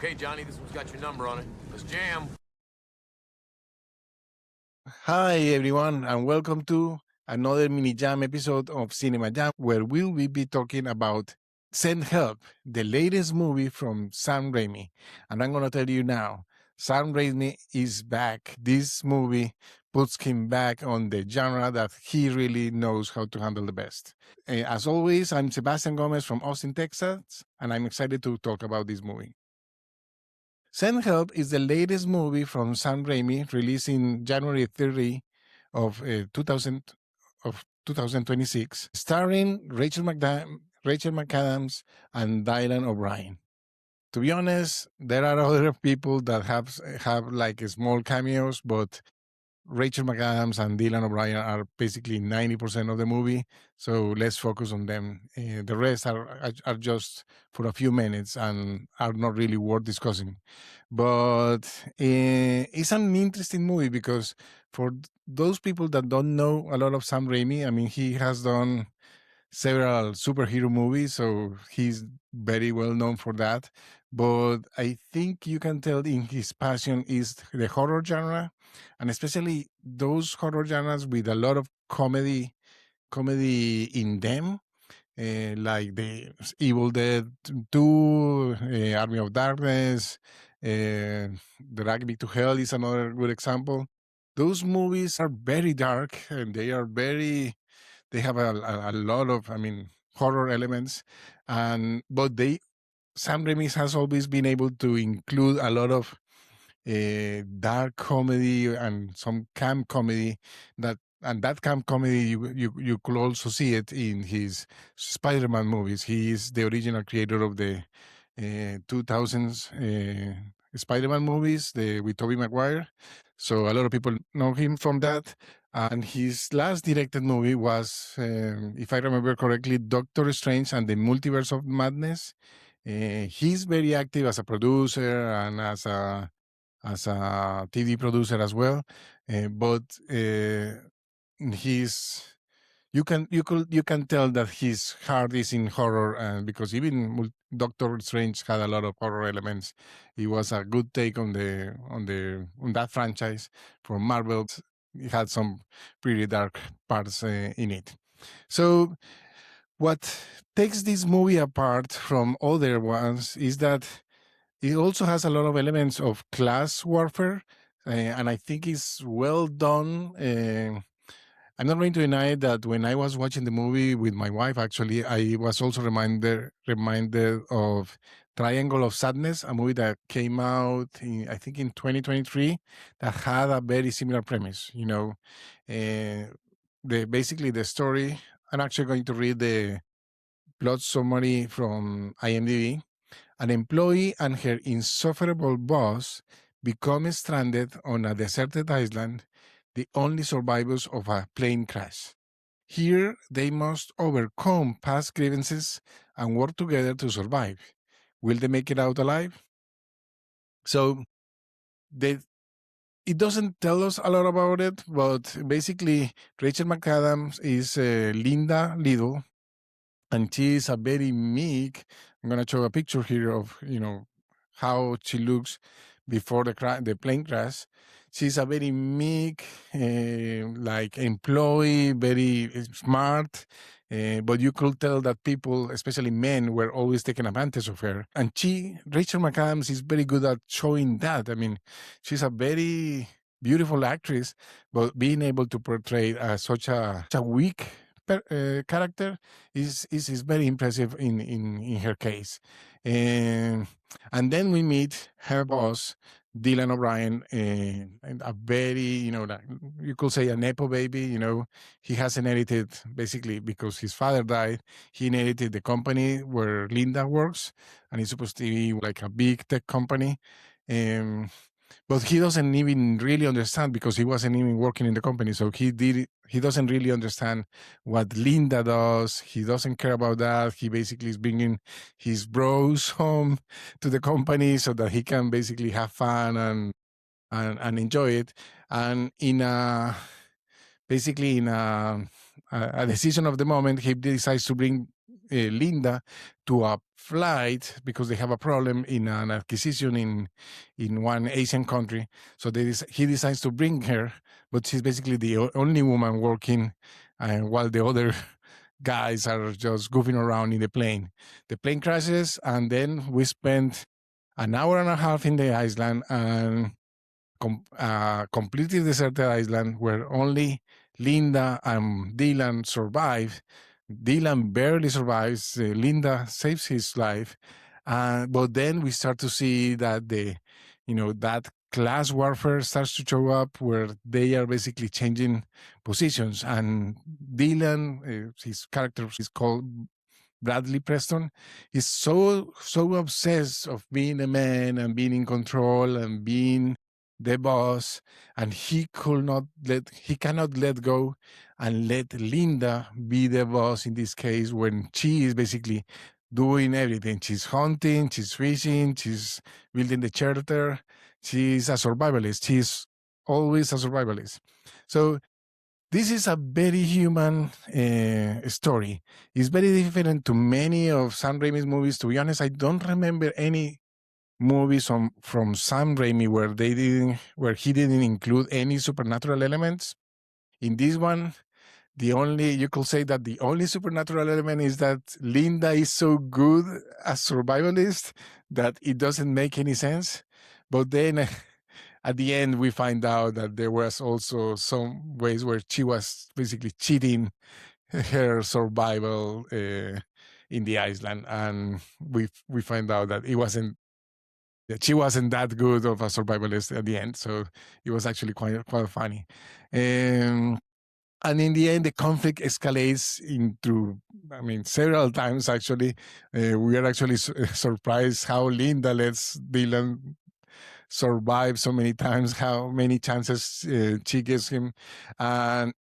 Okay, Johnny, this one's got your number on it. Let's jam. Hi, everyone, and welcome to another Minijam episode of Cinemajam, where we'll be talking about Send Help, the latest movie from Sam Raimi. And I'm going to tell you now, Sam Raimi is back. This movie puts him back on the genre that he really knows how to handle the best. As always, I'm Sebastian Gomez from Austin, Texas, and I'm excited to talk about this movie. Send Help is the latest movie from Sam Raimi, released in January 30 of 2026, starring Rachel McAdams and Dylan O'Brien. To be honest, there are other people that have like small cameos, but Rachel McAdams and Dylan O'Brien are basically 90% of the movie, so let's focus on them. The rest are just for a few minutes and are not really worth discussing. But it's an interesting movie because for those people that don't know a lot of Sam Raimi, I mean, he has done several superhero movies, so he's very well known for that. But I think you can tell in his passion is the horror genre, and especially those horror genres with a lot of comedy in them, like the Evil Dead 2, Army of Darkness, Drag Me to Hell is another good example. Those movies are very dark and they have a lot of, I mean, horror elements, but Sam Raimi has always been able to include a lot of dark comedy and some camp comedy that camp comedy you could also see it in his Spider-Man movies. He is the original creator of the 2000s Spider-Man movies, with Tobey Maguire. So a lot of people know him from that. And his last directed movie was, if I remember correctly, Doctor Strange and the Multiverse of Madness. He's very active as a producer and as a TV producer as well, but he's you can tell that his heart is in horror, and because even Doctor Strange had a lot of horror elements, it was a good take on that franchise from Marvel. It had some pretty dark parts in it. So what takes this movie apart from other ones is that it also has a lot of elements of class warfare, and I think it's well done. I'm not going to deny that when I was watching the movie with my wife, actually, I was also reminded of Triangle of Sadness, a movie that came out, I think, in 2023, that had a very similar premise. You know, basically the story. I'm actually going to read the plot summary from IMDb. An employee and her insufferable boss become stranded on a deserted island, the only survivors of a plane crash. Here, they must overcome past grievances and work together to survive. Will they make it out alive? So, it doesn't tell us a lot about it, but basically, Rachel McAdams is Linda Liddle, and she is a very meek. I'm going to show a picture here of how she looks before the plane crash. She's a very meek, like employee, very smart, but you could tell that people, especially men, were always taking advantage of her. And Rachel McAdams, is very good at showing that. I mean, she's a very beautiful actress, but being able to portray such a weak character is very impressive in her case. And then we meet her boss, Dylan O'Brien, and a very, like, you could say a nepo baby. He has inherited, basically because his father died, he inherited the company where Linda works, and it's supposed to be like a big tech company. But he doesn't even really understand because he wasn't even working in the company. So he doesn't really understand what Linda does. He doesn't care about that. He basically is bringing his bros home to the company so that he can basically have fun and enjoy it. And in a decision of the moment, he decides to bring Linda to a flight because they have a problem in an acquisition in one Asian country. So he decides to bring her, but she's basically the only woman working, while the other guys are just goofing around in the plane. The plane crashes, and then we spent an hour and a half in the island, and completely deserted island where only Linda and Dylan survive. Dylan barely survives. Linda saves his life, but then we start to see that that class warfare starts to show up, where they are basically changing positions. And Dylan, his character is called Bradley Preston, is so obsessed of being a man and being in control and being the boss, and he cannot let go and let Linda be the boss in this case, when she is basically doing everything. She's hunting, she's fishing, she's building the shelter. She's a survivalist. She's always a survivalist. So this is a very human story. It's very different to many of Sam Raimi's movies. To be honest, I don't remember any movies from Sam Raimi where he didn't include any supernatural elements. In this one, you could say that the only supernatural element is that Linda is so good as survivalist that it doesn't make any sense. But then at the end, we find out that there was also some ways where she was basically cheating her survival in the island, and we find out that she wasn't that good of a survivalist at the end. So it was actually quite funny. And in the end, the conflict escalates into, several times actually. We are actually surprised how Linda lets Dylan survive so many times, how many chances she gives him. And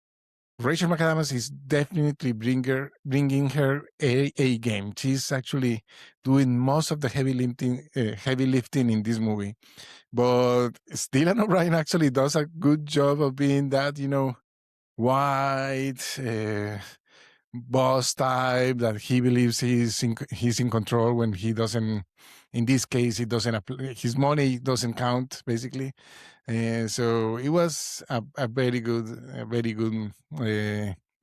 Rachel McAdams is definitely bringing her A game. She's actually doing most of the heavy lifting in this movie. But Dylan O'Brien actually does a good job of being that, white boss type that he believes he's in control when he doesn't. In this case, it doesn't. His money doesn't count, basically. So it was a very good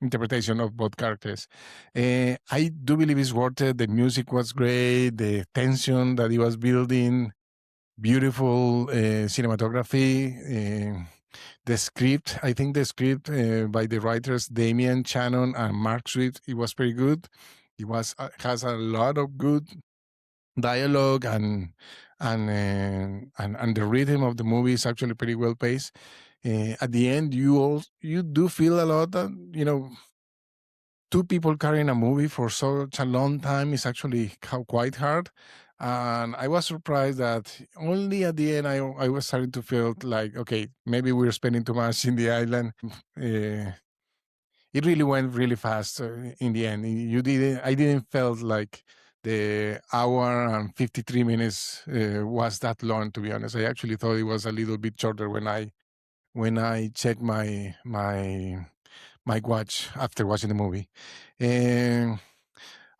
interpretation of both characters. I do believe it's worth it. The music was great. The tension that he was building, beautiful cinematography. The script, I think the script by the writers Damien Shannon and Mark Swift, it was pretty good. It has a lot of good dialogue, and the rhythm of the movie is actually pretty well paced. At the end, you do feel a lot that two people carrying a movie for such a long time is actually quite hard. And I was surprised that only at the end I was starting to feel like, okay, maybe we're spending too much in the island. It really went really fast in the end. I didn't felt like the hour and 53 minutes was that long, to be honest. I actually thought it was a little bit shorter when I checked my watch after watching the movie.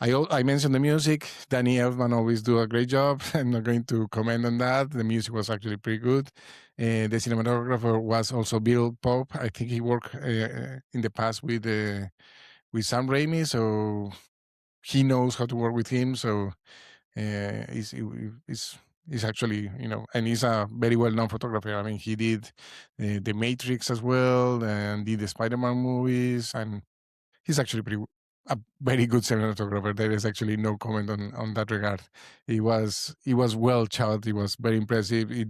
I mentioned the music. Danny Elfman always do a great job. I'm not going to comment on that. The music was actually pretty good. The cinematographer was also Bill Pope. I think he worked in the past with Sam Raimi, so he knows how to work with him. So he's actually, and he's a very well-known photographer. I mean, he did The Matrix as well, and did the Spider-Man movies, and he's actually a very good cinematographer. There is actually no comment on that regard. It was well shot. It was very impressive. It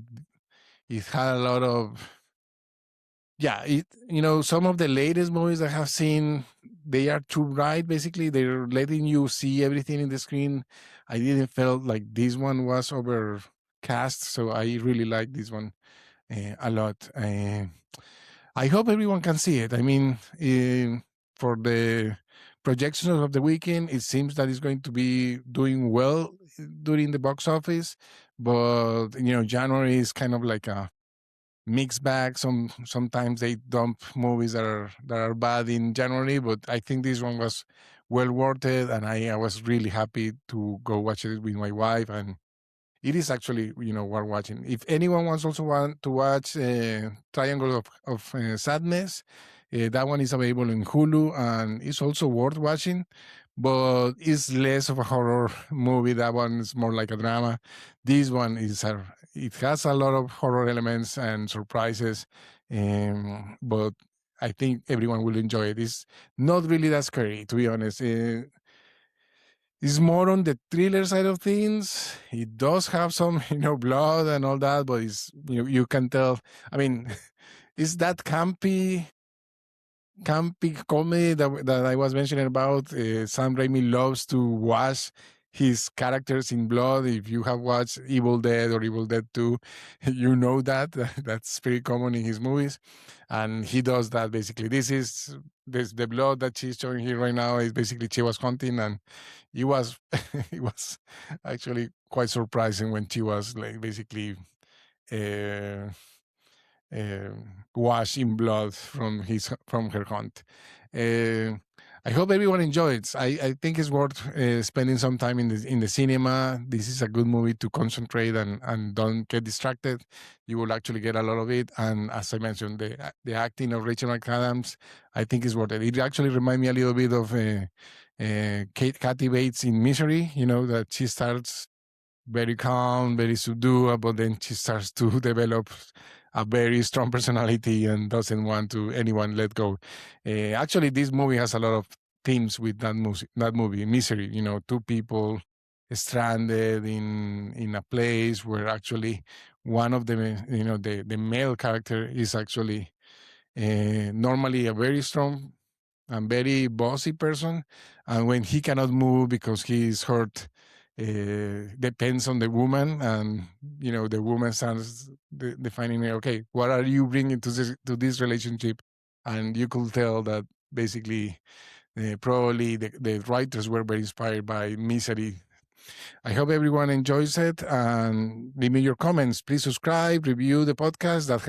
had a lot of, some of the latest movies I have seen, they are too bright. Basically, they're letting you see everything in the screen. I didn't feel like this one was overcast, so I really like this one a lot. I hope everyone can see it. I mean, for the projections of the weekend, it seems that it's going to be doing well during the box office, but January is kind of like a mixed bag. Sometimes they dump movies that are bad in January, but I think this one was well worth it, and I was really happy to go watch it with my wife, and it is actually worth watching. If anyone want to watch Triangle of Sadness, that one is available in Hulu, and it's also worth watching, but it's less of a horror movie. That one is more like a drama. This one it has a lot of horror elements and surprises, but I think everyone will enjoy it. It's not really that scary, to be honest. It's more on the thriller side of things. It does have some, blood and all that, but it's you can tell. I mean, it's that campy comedy that I was mentioning about. Sam Raimi loves to wash his characters in blood. If you have watched Evil Dead or Evil Dead 2, you know that that's pretty common in his movies, and he does that basically. This the blood that she's showing here right now is basically she was hunting, and it was it was actually quite surprising when she was like basically uh, wash in blood from her hunt. Uh, I hope everyone enjoys. I think it's worth spending some time in the cinema. This is a good movie to concentrate and don't get distracted. You will actually get a lot of it. And as I mentioned, the acting of Rachel McAdams, I think is worth it. It actually reminds me a little bit of Kathy Bates in Misery. That she starts very calm, very subdued, but then she starts to develop a very strong personality and doesn't want to anyone let go. Actually, this movie has a lot of themes with that movie, Misery. Two people stranded in a place where actually one of them, the male character is actually normally a very strong and very bossy person, and when he cannot move because he is hurt, depends on the woman, and the woman starts defining, okay, what are you bringing to this relationship? And you could tell that basically probably the writers were very inspired by Misery. I hope everyone enjoys it, and leave me your comments. Please subscribe, review the podcast. That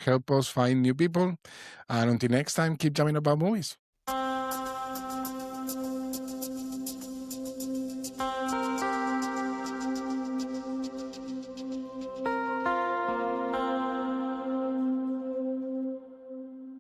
help us find new people. And until next time, keep jamming about movies.